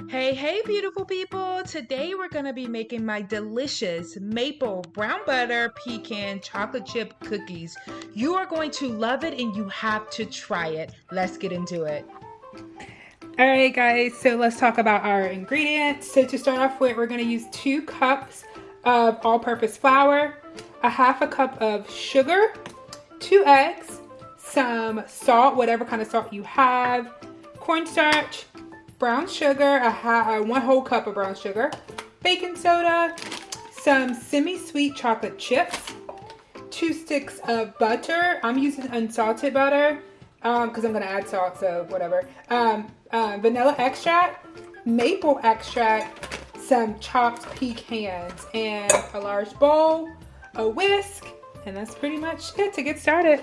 Hey, beautiful people. Today we're going to be making my delicious maple brown butter pecan chocolate chip cookies. You are going to love it and you have to try it. Let's get into it. All right, guys, so let's talk about our ingredients. So to start off with, we're going to use 2 cups of all-purpose flour, a half a cup of sugar, 2 eggs, some salt, whatever kind of salt you have, cornstarch, brown sugar, 1 whole cup of brown sugar, baking soda, some semi-sweet chocolate chips, 2 sticks of butter. I'm using unsalted butter because I'm going to add salt, so whatever. Vanilla extract, maple extract, some chopped pecans, and a large bowl, a whisk, and that's pretty much it to get started.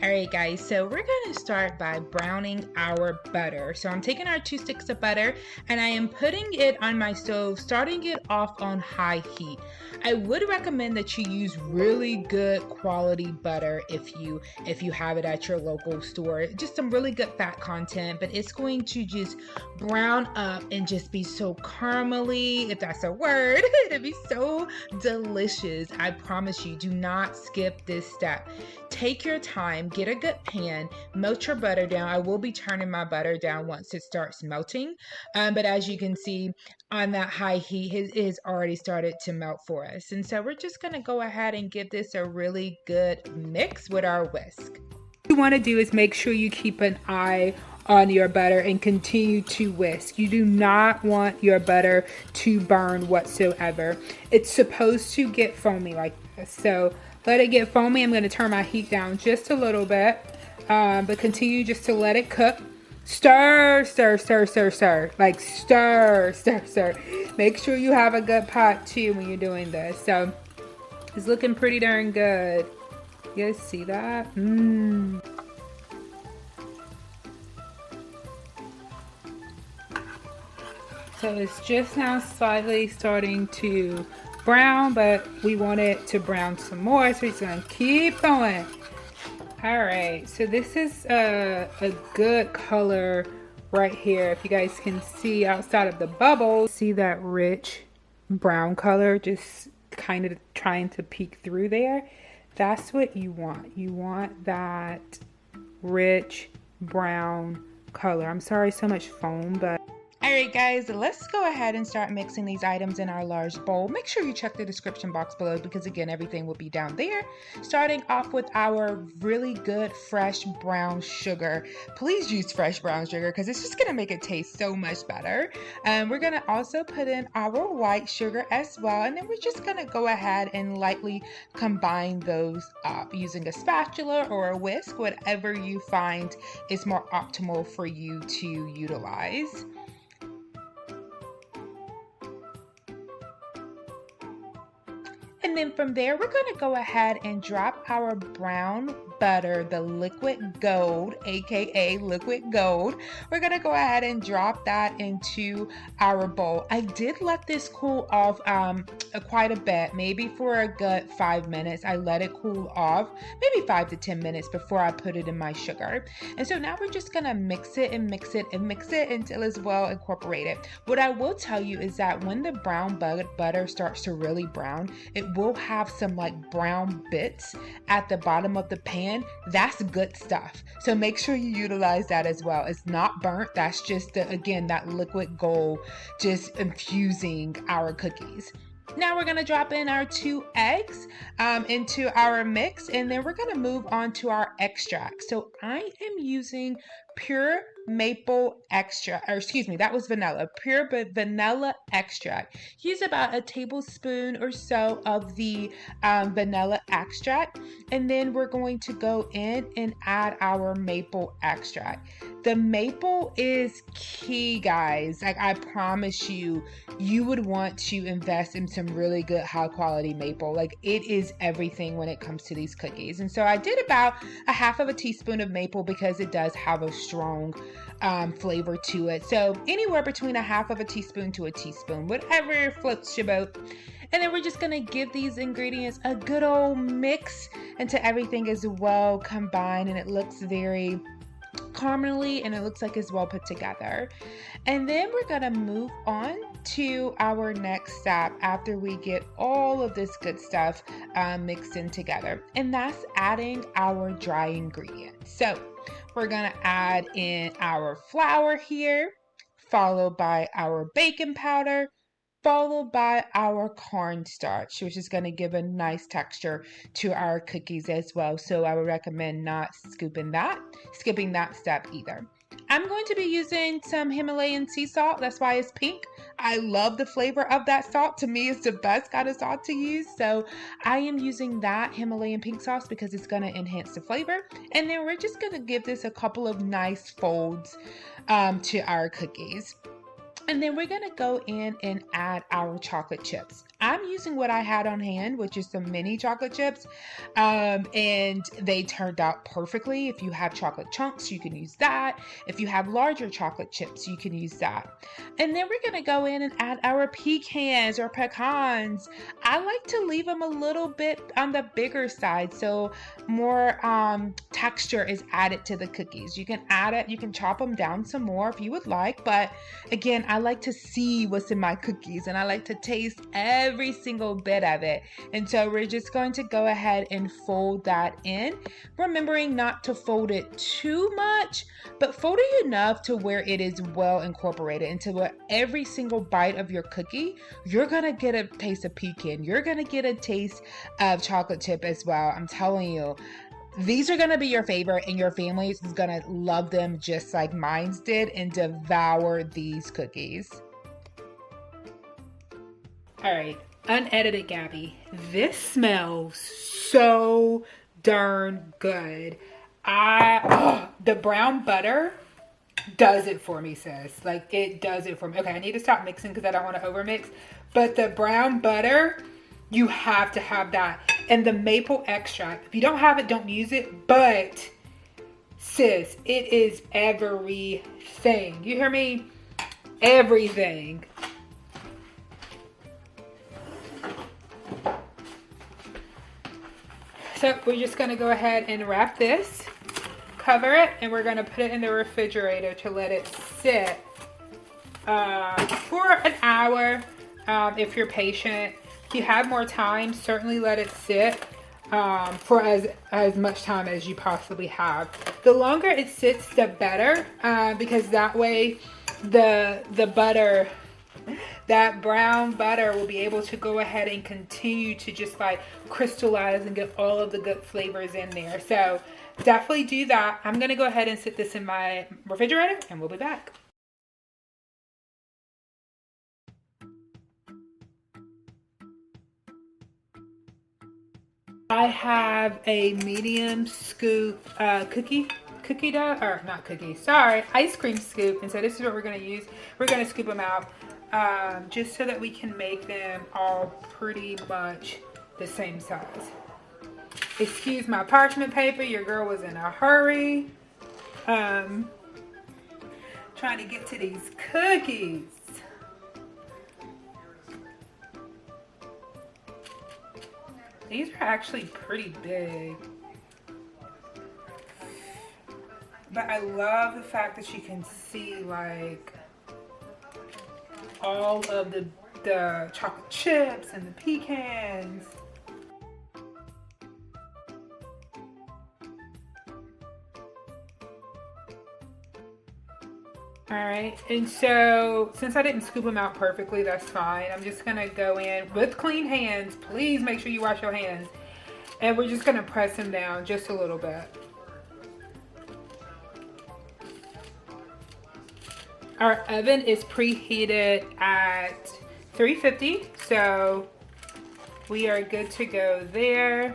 All right, guys, so we're going to start by browning our butter. So I'm taking our 2 sticks of butter and I am putting it on my stove, starting it off on high heat. I would recommend that you use really good quality butter if you have it at your local store. Just some really good fat content, but it's going to just brown up and just be so caramely, if that's a word. It'll be so delicious. I promise you, do not skip this step. Take your time, get a good pan, melt your butter down. I will be turning my butter down once it starts melting. But as you can see on that high heat, it has already started to melt for us. And so we're just going to go ahead and give this a really good mix with our whisk. What you want to do is make sure you keep an eye on your butter and continue to whisk. You do not want your butter to burn whatsoever. It's supposed to get foamy like this. So let it get foamy. I'm going to turn my heat down just a little bit, but continue just to let it cook. Stir, stir, stir, stir, stir. Like stir, stir, stir. Make sure you have a good pot too when you're doing this. So it's looking pretty darn good. You guys see that? So it's just now slightly starting to brown, but we want it to brown some more, so we're just gonna keep going. All right, so this is a good color right here. If you guys can see outside of the bubbles, see that rich brown color just kind of trying to peek through there. That's what you want. You want that rich brown color. I'm sorry, so much foam, but All right, guys, let's go ahead and start mixing these items in our large bowl. Make sure you check the description box below because, again, everything will be down there. Starting off with our really good fresh brown sugar. Please use fresh brown sugar because it's just going to make it taste so much better. We're going to also put in our white sugar as well, and then we're just going to go ahead and lightly combine those up using a spatula or a whisk, whatever you find is more optimal for you to utilize. And then from there, we're going to go ahead and drop our brown butter, the liquid gold, aka liquid gold. We're going to go ahead and drop that into our bowl. I did let this cool off quite a bit, maybe for a good 5 minutes. I let it cool off, maybe 5 to 10 minutes before I put it in my sugar. And so now we're just going to mix it and mix it and mix it until it's well incorporated. What I will tell you is that when the brown butter starts to really brown, it will have some like brown bits at the bottom of the pan. That's good stuff. So make sure you utilize that as well. It's not burnt. That's just, again, that liquid gold just infusing our cookies. Now we're going to drop in our 2 eggs into our mix, and then we're going to move on to our extract. So I am using pure maple extract, or excuse me, that was vanilla, pure vanilla extract. Use about a tablespoon or so of the vanilla extract, and then we're going to go in and add our maple extract. The maple is key, guys. Like, I promise you, you would want to invest in some really good high quality maple. Like, it is everything when it comes to these cookies. And so I did about a half of a teaspoon of maple because it does have a strong flavor to it. So anywhere between a half of a teaspoon to a teaspoon, whatever floats your boat. And then we're just gonna give these ingredients a good old mix until everything is well combined and it looks very caramely, and it looks like it's well put together. And then we're gonna move on to our next step after we get all of this good stuff mixed in together, and that's adding our dry ingredients. So we're gonna add in our flour here, followed by our baking powder, followed by our cornstarch, which is going to give a nice texture to our cookies as well. So I would recommend not skipping that step either. I'm going to be using some Himalayan sea salt. That's why it's pink. I love the flavor of that salt. To me, it's the best kind of salt to use. So I am using that Himalayan pink sauce because it's going to enhance the flavor. And then we're just going to give this a couple of nice folds to our cookies. And then we're going to go in and add our chocolate chips. I'm using what I had on hand, which is some mini chocolate chips, and they turned out perfectly. If you have chocolate chunks, you can use that. If you have larger chocolate chips, you can use that. And then we're going to go in and add our pecans or pecans. I like to leave them a little bit on the bigger side so more texture is added to the cookies. You can add it, you can chop them down some more if you would like, but again, I like to see what's in my cookies and I like to taste every single bit of it. And so we're just going to go ahead and fold that in, remembering not to fold it too much, but fold it enough to where it is well incorporated into where every single bite of your cookie, you're going to get a taste of pecan. You're going to get a taste of chocolate chip as well. I'm telling you. These are going to be your favorite, and your family is going to love them just like mine did and devour these cookies. All right, unedited Gabby. This smells so darn good. The brown butter does it for me, sis. Like, it does it for me. Okay, I need to stop mixing because I don't want to overmix. But the brown butter, you have to have that. And the maple extract, if you don't have it, don't use it. But sis, it is everything. You hear me? Everything. So we're just going to go ahead and wrap this, cover it, and we're going to put it in the refrigerator to let it sit for an hour. If you're patient, if you have more time, certainly let it sit for as much time as you possibly have. The longer it sits, the better, because that way the butter, that brown butter, will be able to go ahead and continue to just like crystallize and get all of the good flavors in there. So definitely do that. I'm gonna go ahead and sit this in my refrigerator and we'll be back. I have a medium scoop cookie dough, or not cookie, sorry, ice cream scoop. And so this is what we're going to use. We're going to scoop them out just so that we can make them all pretty much the same size. Excuse my parchment paper, your girl was in a hurry. Trying to get to these cookies. These are actually pretty big. But I love the fact that you can see like all of the chocolate chips and the pecans. All right, and so since I didn't scoop them out perfectly, that's fine. I'm just gonna go in with clean hands. Please make sure you wash your hands. And we're just gonna press them down just a little bit. Our oven is preheated at 350, so we are good to go there.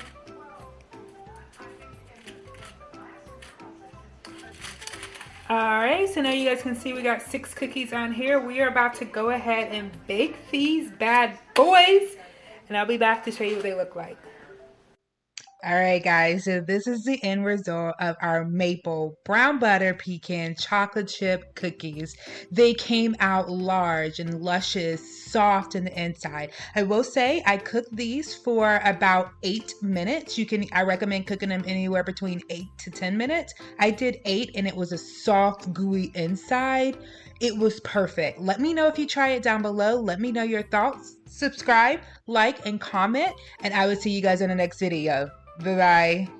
All right, so now you guys can see we got 6 cookies on here. We are about to go ahead and bake these bad boys, and I'll be back to show you what they look like. All right, guys, so this is the end result of our maple brown butter pecan chocolate chip cookies. They came out large and luscious, soft in the inside. I will say I cooked these for about 8 minutes. I recommend cooking them anywhere between 8 to 10 minutes. I did 8 and it was a soft, gooey inside. It was perfect. Let me know if you try it down below. Let me know your thoughts. Subscribe, like, and comment, and I will see you guys in the next video. Bye bye.